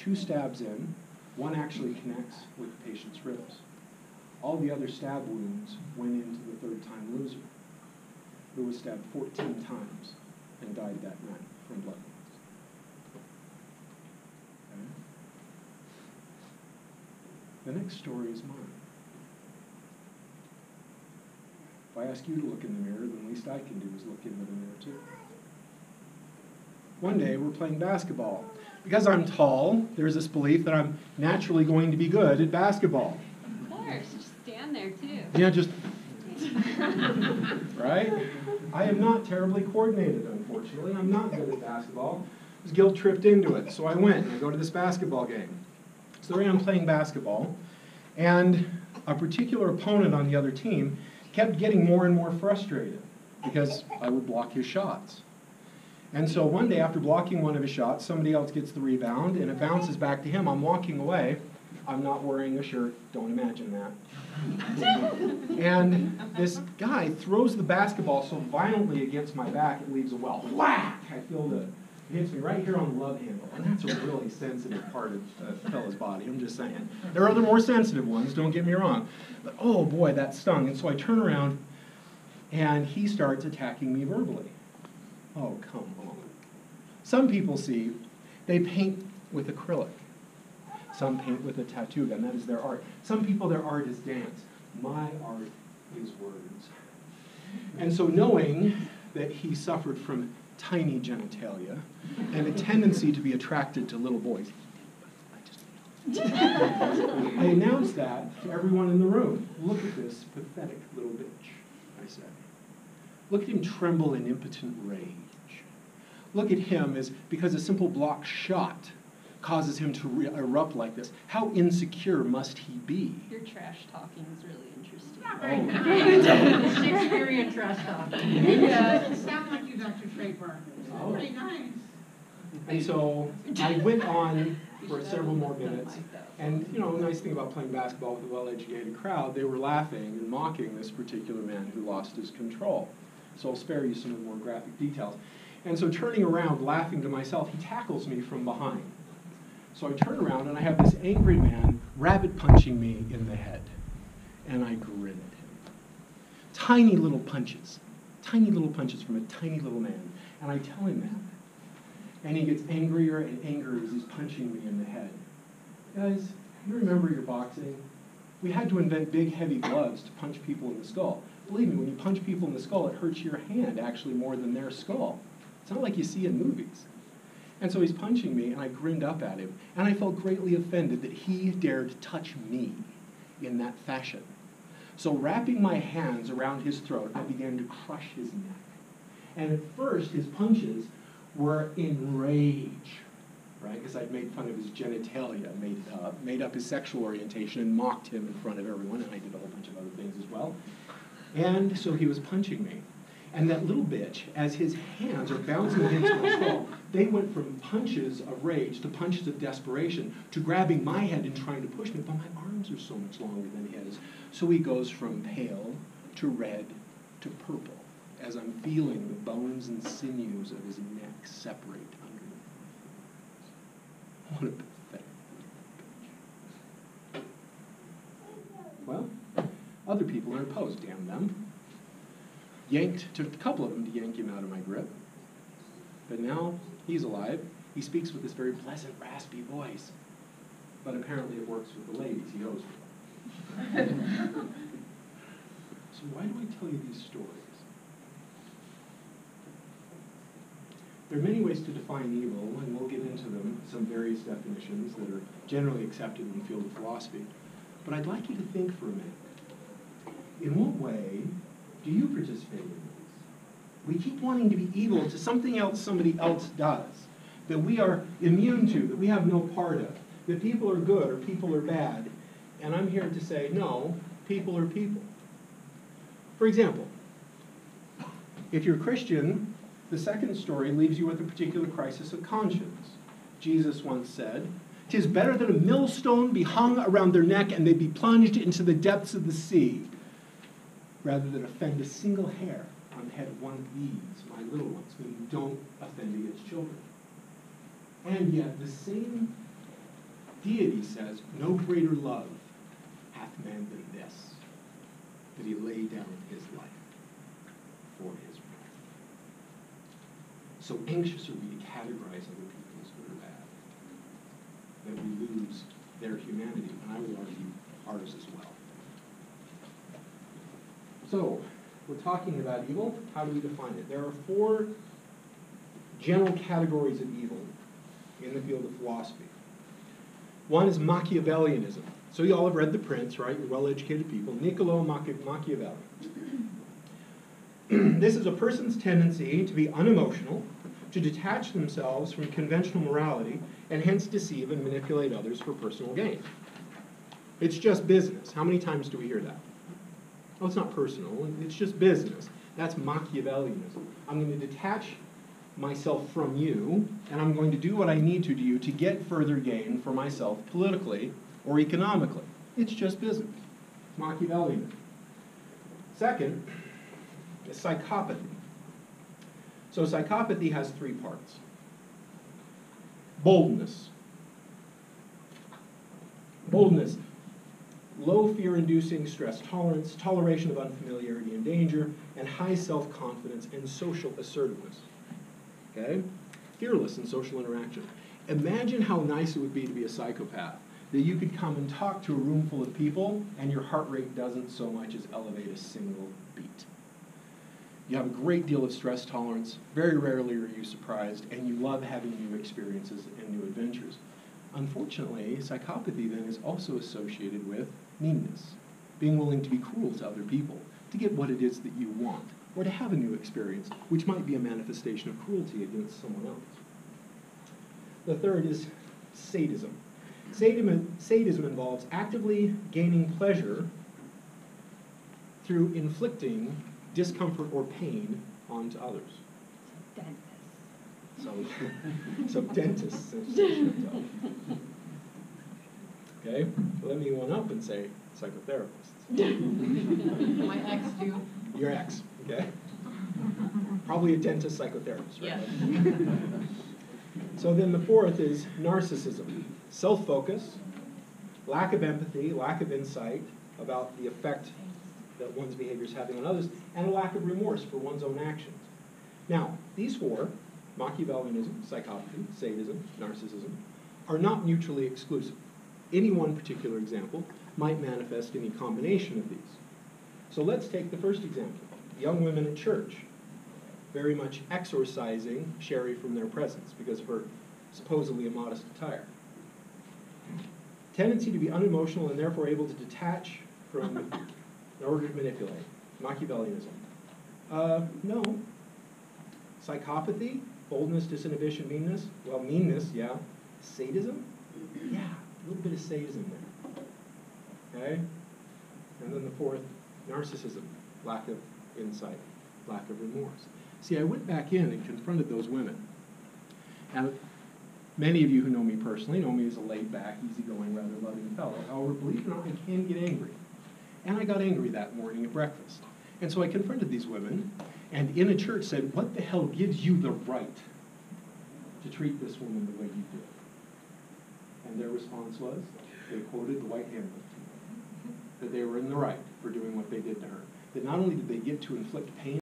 2 stabs in. 1 actually connects with the patient's ribs. All the other stab wounds went into the 3rd-time loser, who was stabbed 14 times and died that night from blood loss. Okay. The next story is mine. If I ask you to look in the mirror, the least I can do is look into the mirror too. One day we're playing basketball. Because I'm tall, there's this belief that I'm naturally going to be good at basketball. Of course, just stand there too. Yeah, just, right? I am not terribly coordinated, unfortunately. I'm not good at basketball. This guilt tripped into it, so I went and I go to this basketball game. So there I am playing basketball, and a particular opponent on the other team kept getting more and more frustrated because I would block his shots. And so one day after blocking one of his shots, somebody else gets the rebound and it bounces back to him. I'm walking away. I'm not wearing a shirt. Don't imagine that. And this guy throws the basketball so violently against my back it leaves a well. Whack! I feel it hits me right here on the love handle. And that's a really sensitive part of a fella's body. I'm just saying. There are other more sensitive ones, don't get me wrong. But oh boy, that stung. And so I turn around and he starts attacking me verbally. Oh, come on. Some people see, they paint with acrylic. Some paint with a tattoo gun. That is their art. Some people, their art is dance. My art is words. And so knowing that he suffered from tiny genitalia and a tendency to be attracted to little boys, I announced that to everyone in the room. Look at this pathetic little bitch, I said. Look at him tremble in impotent rage. Look at him as, because a simple block shot causes him to erupt like this. How insecure must he be? Your trash talking is really interesting. Not very good. Shakespearean trash talking. Yeah. It doesn't sound like you, Dr. Draper. It's pretty nice. And so I went on for several more minutes. And, you know, the nice thing about playing basketball with a well-educated crowd, they were laughing and mocking this particular man who lost his control. So I'll spare you some of the more graphic details. And so turning around, laughing to myself, he tackles me from behind. So I turn around and I have this angry man rabbit punching me in the head. And I grin at him. Tiny little punches from a tiny little man. And I tell him that. And he gets angrier and angrier as he's punching me in the head. Guys, you remember your boxing? We had to invent big, heavy gloves to punch people in the skull. Believe me, when you punch people in the skull, it hurts your hand actually more than their skull. It's not like you see in movies. And so he's punching me, and I grinned up at him, and I felt greatly offended that he dared touch me in that fashion. So wrapping my hands around his throat, I began to crush his neck. And at first, his punches were in rage, right? Because I'd made fun of his genitalia, made up his sexual orientation, and mocked him in front of everyone, and I did a whole bunch of other things as well. And so he was punching me. And that little bitch, as his hands are bouncing against my skull, they went from punches of rage to punches of desperation to grabbing my head and trying to push me, but my arms are so much longer than his. So he goes from pale to red to purple as I'm feeling the bones and sinews of his neck separate underneath. What a pathetic bitch. Well, other people are opposed, damn them. Took a couple of them to yank him out of my grip. But now he's alive. He speaks with this very pleasant, raspy voice. But apparently it works with the ladies he goes with. So why do I tell you these stories? There are many ways to define evil, and we'll get into them, some various definitions that are generally accepted in the field of philosophy. But I'd like you to think for a minute. In what way do you participate in this? We keep wanting to be evil to something else somebody else does, that we are immune to, that we have no part of, that people are good or people are bad. And I'm here to say, no, people are people. For example, if you're a Christian, the second story leaves you with a particular crisis of conscience. Jesus once said, "'Tis better that a millstone be hung around their neck and they be plunged into the depths of the sea, rather than offend a single hair on the head of one of these, my little ones," meaning don't offend against children. And yet the same Deity says, no greater love hath man than this, that he lay down his life for his friend. So anxious are we to categorize other people as good or bad, that we lose their humanity, and I will argue ours as well. So, we're talking about evil. How do we define it? There are 4 general categories of evil in the field of philosophy. One is Machiavellianism. So you all have read The Prince, right? You're well-educated people. Niccolo Machiavelli. This is a person's tendency to be unemotional, to detach themselves from conventional morality, and hence deceive and manipulate others for personal gain. It's just business. How many times do we hear that? Oh, it's not personal. It's just business. That's Machiavellianism. I'm going to detach myself from you, and I'm going to do what I need to do to get further gain for myself politically or economically. It's just business. Machiavellianism. Second is psychopathy. So psychopathy has 3 parts. Boldness. Boldness. Low fear-inducing stress tolerance, toleration of unfamiliarity and danger, and high self-confidence and social assertiveness. Okay? Fearless in social interaction. Imagine how nice it would be to be a psychopath, that you could come and talk to a room full of people and your heart rate doesn't so much as elevate a single beat. You have a great deal of stress tolerance, very rarely are you surprised, and you love having new experiences and new adventures. Unfortunately, psychopathy then is also associated with meanness, being willing to be cruel to other people, to get what it is that you want, or to have a new experience, which might be a manifestation of cruelty against someone else. The third is sadism. Sadism involves actively gaining pleasure through inflicting discomfort or pain onto others. Dentist. So dentists. Okay, let me one up and say psychotherapists. My ex do. Your ex, okay? Probably a dentist psychotherapist, right? Yes. So then the fourth is narcissism. Self-focus, lack of empathy, lack of insight about the effect that one's behavior is having on others, and a lack of remorse for one's own actions. Now, these 4, Machiavellianism, psychopathy, sadism, narcissism, are not mutually exclusive. Any one particular example might manifest any combination of these. So let's take the first example. Young women at church, very much exorcising Sherry from their presence because of her supposedly immodest attire. Tendency to be unemotional and therefore able to detach from in order to manipulate. Machiavellianism. No. Psychopathy, boldness, disinhibition, meanness. Well, meanness, yeah. Sadism? Yeah, a little bit of sadism there. Okay? And then the fourth, narcissism, lack of insight, lack of remorse. See, I went back in and confronted those women. And many of you who know me personally know me as a laid-back, easygoing, rather loving fellow. However, believe it or not, I can get angry. And I got angry that morning at breakfast. And so I confronted these women, and in a church said, what the hell gives you the right to treat this woman the way you do? And their response was, they quoted the White Handbook, that they were in the right for doing what they did to her. That not only did they get to inflict pain